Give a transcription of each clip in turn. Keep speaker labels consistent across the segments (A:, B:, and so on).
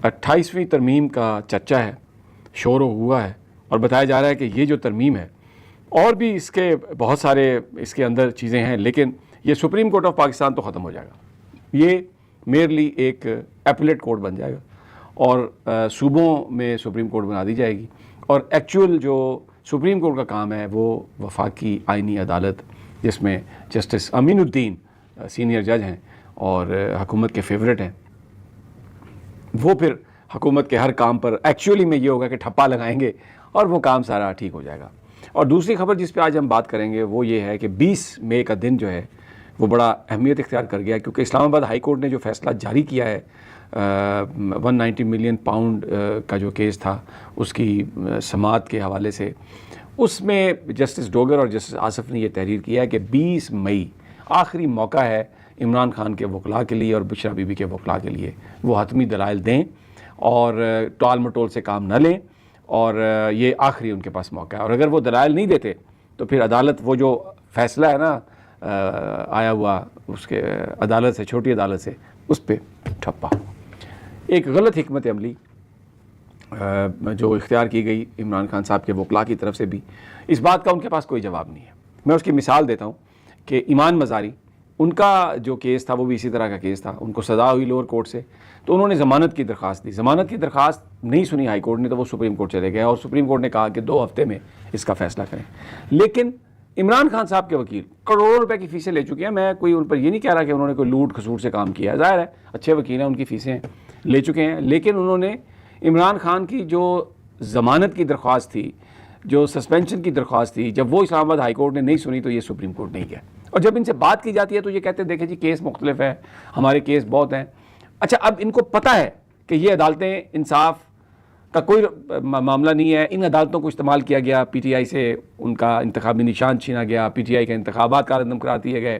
A: 28ویں ترمیم کا چرچا ہے، شور ہوا ہے، اور بتایا جا رہا ہے کہ یہ جو ترمیم ہے اور بھی اس کے بہت سارے اس کے اندر چیزیں ہیں، لیکن یہ سپریم کورٹ آف پاکستان تو ختم ہو جائے گا، یہ میرلی ایک ایپلیٹ کورٹ بن جائے گا اور صوبوں میں سپریم کورٹ بنا دی جائے گی، اور ایکچول جو سپریم کورٹ کا کام ہے وہ وفاقی آئینی عدالت، جس میں جسٹس امین الدین سینئر جج ہیں اور حکومت کے فیورٹ ہیں، وہ پھر حکومت کے ہر کام پر ایکچولی میں یہ ہوگا کہ ٹھپا لگائیں گے اور وہ کام سارا ٹھیک ہو جائے گا۔ اور دوسری خبر جس پہ آج ہم بات کریں گے وہ یہ ہے کہ 20 مئی کا دن جو ہے وہ بڑا اہمیت اختیار کر گیا، کیونکہ اسلام آباد ہائی کورٹ نے جو فیصلہ جاری کیا ہے 190 ملین پاؤنڈ کا جو کیس تھا اس کی سماعت کے حوالے سے، اس میں جسٹس ڈوگر اور جسٹس آصف نے یہ تحریر کیا ہے کہ 20 مئی آخری موقع ہے عمران خان کے وکلاء کے لیے اور بشرا بی بی کے وکلاء کے لیے، وہ حتمی دلائل دیں اور ٹال مٹول سے کام نہ لیں، اور یہ آخری ان کے پاس موقع ہے، اور اگر وہ دلائل نہیں دیتے تو پھر عدالت وہ جو فیصلہ ہے نا آیا ہوا اس کے عدالت سے، چھوٹی عدالت سے، اس پہ ٹھپا۔ ایک غلط حکمت عملی جو اختیار کی گئی عمران خان صاحب کے وکلاء کی طرف سے بھی، اس بات کا ان کے پاس کوئی جواب نہیں ہے۔ میں اس کی مثال دیتا ہوں کہ ایمان مزاری، ان کا جو کیس تھا وہ بھی اسی طرح کا کیس تھا، ان کو سزا ہوئی لوور کورٹ سے، تو انہوں نے ضمانت کی درخواست دی، ضمانت کی درخواست نہیں سنی ہائی کورٹ نے، تو وہ سپریم کورٹ چلے گئے اور سپریم کورٹ نے کہا کہ 2 ہفتے میں اس کا فیصلہ کریں۔ لیکن عمران خان صاحب کے وکیل کروڑوں روپے کی فیسیں لے چکے ہیں، میں کوئی ان پر یہ نہیں کہہ رہا کہ انہوں نے کوئی لوٹ کھسوٹ سے کام کیا ہے، ظاہر ہے اچھے وکیل ہیں، ان کی فیسیں لے چکے ہیں، لیکن انہوں نے عمران خان کی جو ضمانت کی درخواست تھی، جو سسپینشن کی درخواست تھی، جب وہ اسلام آباد ہائی کورٹ نے نہیں سنی تو یہ سپریم کورٹ نہیں گیا، اور جب ان سے بات کی جاتی ہے تو یہ کہتے ہیں دیکھیں جی کیس مختلف ہے، ہمارے کیس بہت ہیں۔ اچھا، اب ان کو پتہ ہے کہ یہ عدالتیں انصاف کا کوئی معاملہ نہیں ہے، ان عدالتوں کو استعمال کیا گیا، پی ٹی آئی سے ان کا انتخابی نشان چھینا گیا، پی ٹی آئی کے انتخابات کالعدم قرار دیے گئے،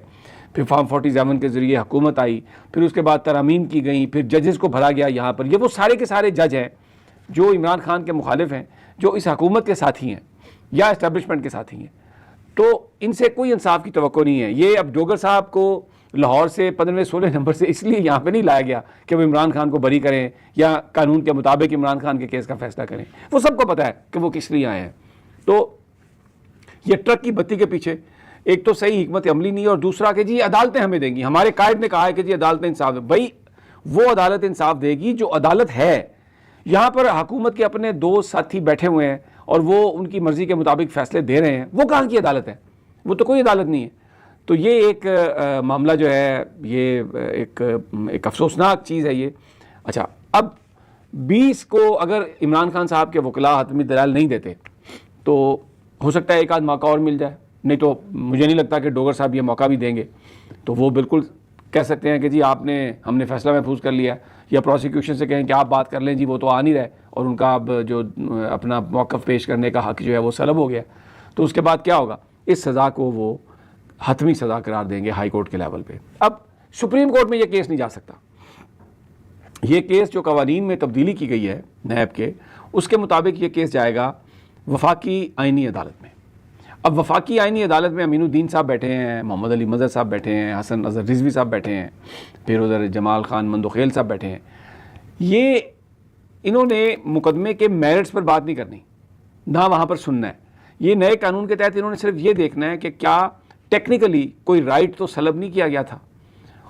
A: پھر فارم 47 کے ذریعے حکومت آئی، پھر اس کے بعد ترامیم کی گئیں، پھر ججز کو بھرا گیا یہاں پر، یہ وہ سارے کے سارے جج ہیں جو عمران خان کے مخالف ہیں، جو اس حکومت کے ساتھی ہیں یا اسٹیبلشمنٹ کے ساتھی ہیں، تو ان سے کوئی انصاف کی توقع نہیں ہے۔ یہ اب ڈوگر صاحب کو لاہور سے 15-16 نمبر سے اس لیے یہاں پہ نہیں لایا گیا کہ وہ عمران خان کو بری کریں یا قانون کے مطابق عمران خان کے کیس کا فیصلہ کریں، وہ سب کو پتہ ہے کہ وہ کس لیے آئے ہیں۔ تو یہ ٹرک کی بتی کے پیچھے ایک تو صحیح حکمت عملی نہیں، اور دوسرا کہ جی عدالتیں ہمیں دیں گی، ہمارے قائد نے کہا ہے کہ جی عدالتیں انصاف دیں، بھائی وہ عدالت انصاف دے گی جو عدالت ہے۔ یہاں پر حکومت کے اپنے 2 ساتھی بیٹھے ہوئے ہیں اور وہ ان کی مرضی کے مطابق فیصلے دے رہے ہیں، وہ کہاں کی عدالت ہے؟ وہ تو کوئی عدالت نہیں ہے۔ تو یہ ایک معاملہ جو ہے یہ ایک افسوسناک چیز ہے یہ۔ اچھا، اب 20 کو اگر عمران خان صاحب کے وکلاء حتمی دلائل نہیں دیتے تو ہو سکتا ہے ایک آدھ موقع اور مل جائے، نہیں تو مجھے نہیں لگتا کہ ڈوگر صاحب یہ موقع بھی دیں گے، تو وہ بالکل کہہ سکتے ہیں کہ جی ہم نے فیصلہ محفوظ کر لیا، یا پروسیکیوشن سے کہیں کہ آپ بات کر لیں جی وہ تو آ نہیں رہے، اور ان کا اب جو اپنا موقف پیش کرنے کا حق جو ہے وہ سلب ہو گیا، تو اس کے بعد کیا ہوگا؟ اس سزا کو وہ حتمی سزا قرار دیں گے ہائی کورٹ کے لیول پہ۔ اب سپریم کورٹ میں یہ کیس نہیں جا سکتا، یہ کیس جو قوانین میں تبدیلی کی گئی ہے نیب کے، اس کے مطابق یہ کیس جائے گا وفاقی آئینی عدالت میں۔ اب وفاقی آئینی عدالت میں امین الدین صاحب بیٹھے ہیں، محمد علی مظہر صاحب بیٹھے ہیں، حسن اظہر رضوی صاحب بیٹھے ہیں، پھر ادھر جمال خان مندوخیل صاحب بیٹھے ہیں۔ یہ انہوں نے مقدمے کے میرٹس پر بات نہیں کرنی، نہ وہاں پر سننا ہے۔ یہ نئے قانون کے تحت انہوں نے صرف یہ دیکھنا ہے کہ کیا ٹیکنیکلی کوئی رائٹ تو سلب نہیں کیا گیا تھا،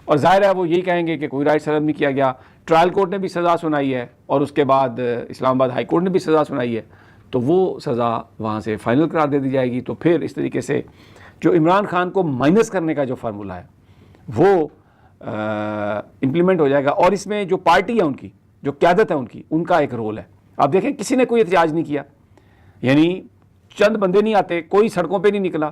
A: اور ظاہر ہے وہ یہی کہیں گے کہ کوئی رائٹ سلب نہیں کیا گیا۔ ٹرائل کورٹ نے بھی سزا سنائی ہے اور اس کے بعد اسلام آباد ہائی کورٹ نے بھی سزا سنائی ہے، تو وہ سزا وہاں سے فائنل قرار دے دی جائے گی۔ تو پھر اس طریقے سے جو عمران خان کو مائنس کرنے کا جو فارمولہ ہے وہ امپلیمنٹ ہو جائے گا، اور اس میں جو پارٹی ہے ان کی، جو قیادت ہے ان کا ایک رول ہے۔ آپ دیکھیں کسی نے کوئی احتجاج نہیں کیا، یعنی چند بندے نہیں آتے، کوئی سڑکوں پہ نہیں نکلا،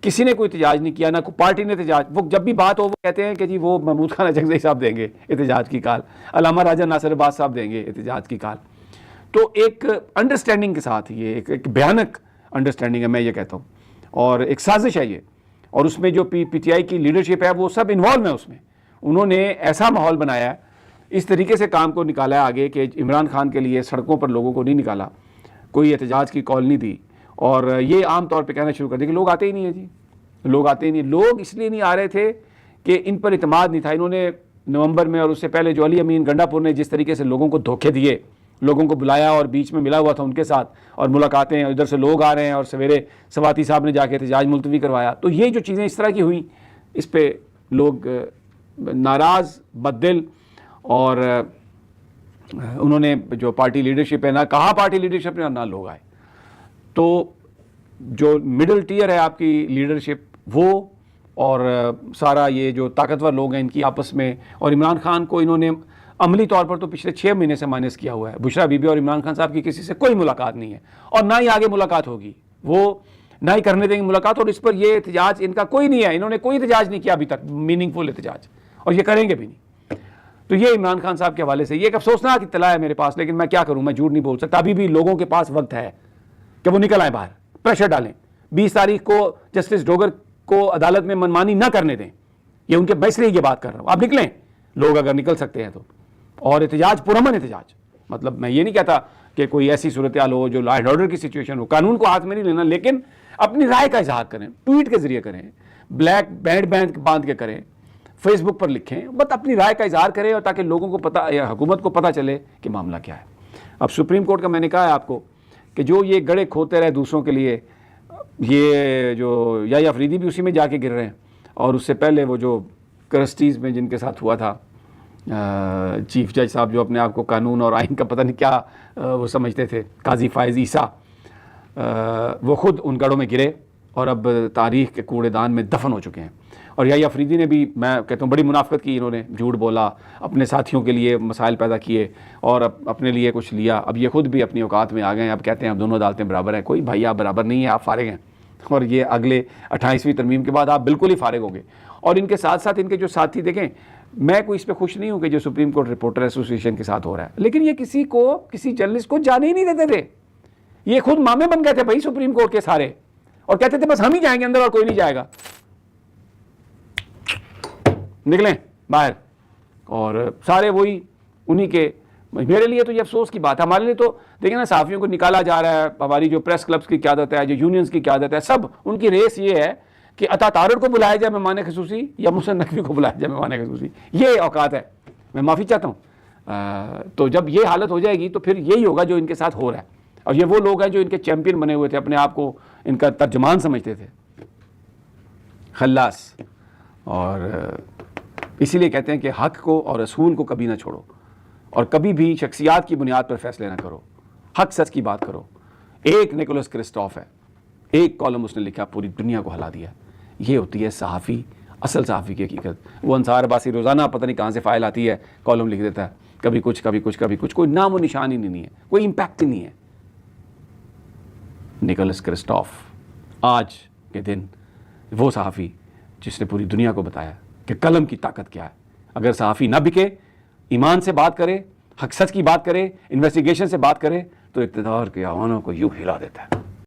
A: کسی نے کوئی احتجاج نہیں کیا، نہ کوئی پارٹی نے احتجاج۔ وہ جب بھی بات ہو وہ کہتے ہیں کہ جی وہ محمود خان اچکزئی صاحب دیں گے احتجاج کی کال، علامہ راجہ ناصر عباس صاحب دیں گے احتجاج کی کال۔ تو ایک انڈرسٹینڈنگ کے ساتھ یہ ایک بھیانک انڈرسٹینڈنگ ہے، میں یہ کہتا ہوں، اور ایک سازش ہے یہ، اور اس میں جو پی ٹی آئی کی لیڈرشپ ہے وہ سب انوالو ہے اس میں۔ انہوں نے ایسا ماحول بنایا ہے، اس طریقے سے کام کو نکالا ہے آگے کہ عمران خان کے لیے سڑکوں پر لوگوں کو نہیں نکالا، کوئی احتجاج کی کال نہیں دی، اور یہ عام طور پہ کہنا شروع کر دیا کہ لوگ آتے ہی نہیں ہیں جی، لوگ آتے ہی نہیں۔ لوگ اس لیے نہیں آ رہے تھے کہ ان پر اعتماد نہیں تھا، انہوں نے نومبر میں اور اس سے پہلے جو علی امین گنڈاپور نے جس طریقے سے لوگوں کو دھوکے دیے، لوگوں کو بلایا اور بیچ میں ملا ہوا تھا ان کے ساتھ اور ملاقاتیں، ادھر سے لوگ آ رہے ہیں اور سویرے سواتی صاحب نے جا کے احتجاج ملتوی کروایا، تو یہ جو چیزیں اس طرح کی ہوئیں اس پہ لوگ ناراض، بد دل، اور انہوں نے جو پارٹی لیڈرشپ ہے، نہ کہا پارٹی لیڈرشپ نے نہ لوگ آئے. تو جو مڈل ٹیئر ہے آپ کی لیڈرشپ وہ اور سارا یہ جو طاقتور لوگ ہیں ان کی آپس میں، اور عمران خان کو انہوں نے عملی طور پر تو پچھلے 6 مہینے سے مائنس کیا ہوا ہے. بشرا بی بی اور عمران خان صاحب کی کسی سے کوئی ملاقات نہیں ہے اور نہ ہی آگے ملاقات ہوگی، وہ نہ ہی کرنے دیں گے ملاقات، اور اس پر یہ احتجاج ان کا کوئی نہیں ہے، انہوں نے کوئی احتجاج نہیں کیا ابھی تک میننگ فل احتجاج، اور یہ کریں گے بھی نہیں. تو یہ عمران خان صاحب کے حوالے سے یہ ایک افسوسناک اطلاع ہے میرے پاس، لیکن میں کیا کروں، میں جھوٹ نہیں بول سکتا. ابھی بھی لوگوں کے پاس وقت ہے کہ وہ نکل آئیں باہر، پریشر ڈالیں. 20 تاریخ کو جسٹس ڈوگر کو عدالت میں منمانی نہ کرنے دیں، یہ ان کے میں اس لیے یہ بات کر رہا ہوں. آپ نکلیں لوگ اگر نکل سکتے ہیں تو، اور احتجاج پرامن احتجاج. مطلب میں یہ نہیں کہتا کہ کوئی ایسی صورتحال ہو جو لا اینڈ آرڈر کی سچویشن ہو، قانون کو ہاتھ میں نہیں لینا، لیکن اپنی رائے کا اظہار کریں، ٹویٹ کے ذریعے کریں، بلیک بینڈ باندھ کے کریں، فیس بک پر لکھیں، بس اپنی رائے کا اظہار کریں، اور تاکہ لوگوں کو پتہ یا حکومت کو پتہ چلے کہ معاملہ کیا ہے. اب سپریم کورٹ کا میں نے کہا ہے آپ کو کہ جو یہ گڑھے کھوتے رہے دوسروں کے لیے، یہ جو یا افریدی بھی اسی میں جا کے گر رہے ہیں، اور اس سے پہلے وہ جو کرسٹیز میں جن کے ساتھ ہوا تھا چیف جج صاحب جو اپنے آپ کو قانون اور آئین کا پتہ نہیں کیا وہ سمجھتے تھے، قاضی فائز عیسیٰ، وہ خود ان گڑھوں میں گرے اور اب تاریخ کے کوڑے دان میں دفن ہو چکے ہیں. اور یا افریدی نے بھی، میں کہتا ہوں، بڑی منافقت کی، انہوں نے جھوٹ بولا، اپنے ساتھیوں کے لیے مسائل پیدا کیے اور اپنے لیے کچھ لیا. اب یہ خود بھی اپنی اوقات میں آ گئے ہیں، اب کہتے ہیں اب دونوں عدالتیں برابر ہیں. کوئی بھائی آپ برابر نہیں ہیں، آپ فارغ ہیں، اور یہ اگلے 28ویں ترمیم کے بعد آپ بالکل ہی فارغ ہوں گے. اور ان کے ساتھ ساتھ ان کے جو ساتھی، دیکھیں میں کوئی اس پہ خوش نہیں ہوں کہ جو سپریم کورٹ رپورٹر ایسوسی ایشن کے ساتھ ہو رہا ہے، لیکن یہ کسی جرنلسٹ کو جانے ہی نہیں دیتے تھے. یہ خود مامے بن گئے تھے بھائی سپریم کورٹ کے سارے، اور کہتے تھے بس ہم ہی جائیں گے اندر اور کوئی نہیں جائے گا. نکلیں باہر، اور سارے وہی انہی کے. میرے لیے تو یہ افسوس کی بات ہے، ہمارے لیے تو دیکھیں نا، صحافیوں کو نکالا جا رہا ہے، ہماری جو پریس کلبز کی قیادت ہے، جو یونینز کی قیادت ہے، سب ان کی ریس یہ ہے کہ عطا تارڑ کو بلایا جائے مہمان خصوصی یا محسن نقوی کو بلایا جائے مہمان خصوصی. یہ اوقات ہے. میں معافی چاہتا ہوں. تو جب یہ حالت ہو جائے گی تو پھر یہی ہوگا جو ان کے ساتھ ہو رہا ہے. اور یہ وہ لوگ ہیں جو ان کے چیمپئن بنے ہوئے تھے، اپنے آپ کو ان کا ترجمان سمجھتے تھے، خلاص. اور اسی لیے کہتے ہیں کہ حق کو اور رسول کو کبھی نہ چھوڑو، اور کبھی بھی شخصیات کی بنیاد پر فیصلے نہ کرو، حق سچ کی بات کرو. ایک نیکولس کرسٹوف ہے، ایک کالم اس نے لکھا، پوری دنیا کو ہلا دیا. یہ ہوتی ہے صحافی، اصل صحافی کی حقیقت. وہ انصار عباسی روزانہ پتہ نہیں کہاں سے فائل آتی ہے، کالم لکھ دیتا ہے، کبھی کچھ کبھی کچھ کبھی کچھ، کوئی نام و نشان ہی نہیں ہے، کوئی امپیکٹ ہی نہیں ہے. نیکولس کرسٹوف آج کے دن وہ صحافی جس نے پوری دنیا کو بتایا کہ قلم کی طاقت کیا ہے. اگر صحافی نہ بکے، ایمان سے بات کرے، حق سچ کی بات کرے، انویسٹیگیشن سے بات کرے، تو اقتدار کے اعوانوں کو یوں ہلا دیتا ہے.